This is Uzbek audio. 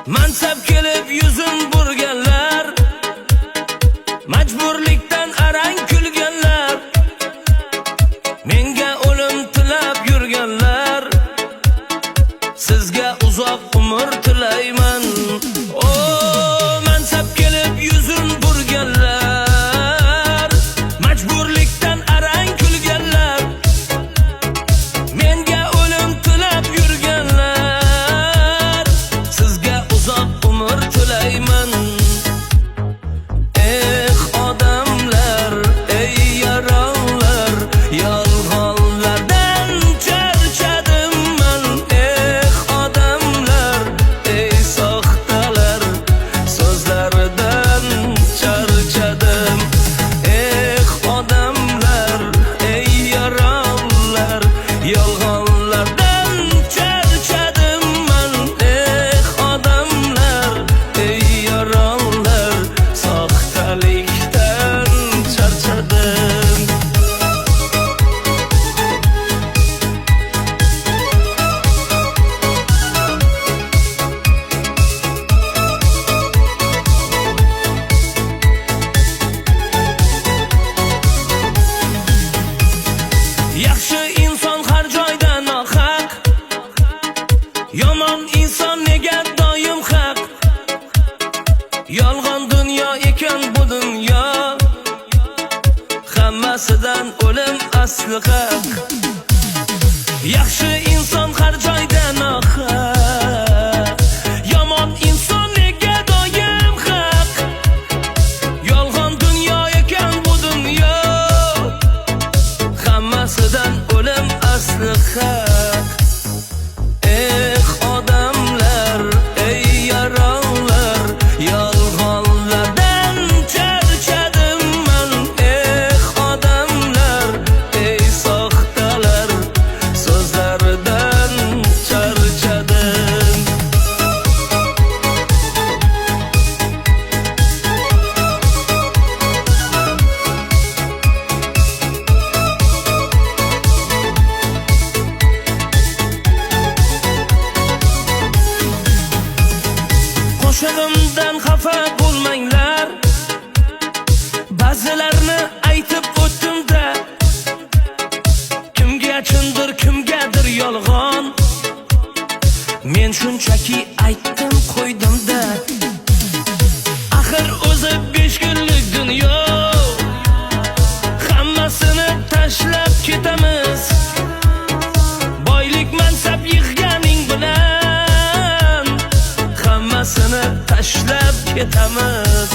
Mansab kelib yuzin burganlar, majburlikdan arang kulganlar, menga o'lim tilab yurganlar, sizga uzoq umr tilayman. O mansab kelib yuzin burganlar, majburlikdan arang kulganlar, menga o'lim tilab yurganlar, sizga uzoq umr tilayman. Odamlar, ey yaronlar, yolg'onlardan charchadim man. Odamlar, ey soxtalar, so'zlaridan charchadim. Odamlar, ey yaronlar, yolg'onlardan charchadim man. Odamlar, ey yaronlar, soxtalikdan charchadim. Yaxshi inson har joyda nohaq, yomon inson nega doim haq. Yolg'on dunyo ekan bu dunyo, hammasidan o'lim asli haq. Yaxshi inson har joyda nohaq, yomon inson nega doim haq. Yolg'on dunyo ekan bu dunyo, hammasidan o'lim asli haq. Odamlar, ey yaronlar, yolg'onlardan charchadim man. Odamlar, ey soxtalar, so'zlaridan charchadim. Qo'shig'imdan xafa bo'lmanglar, ba'zilarni aytib o'tdim-da. Kimgachindir, kimgadir yolg'on, men shunchaki aytdim qo'ydim-da. Axir o'zi 5 kunlik dunyo, hammasini tashlab ketamiz. Boylik mansab yig'ganing bilan, hammasini tashlab ketamiz.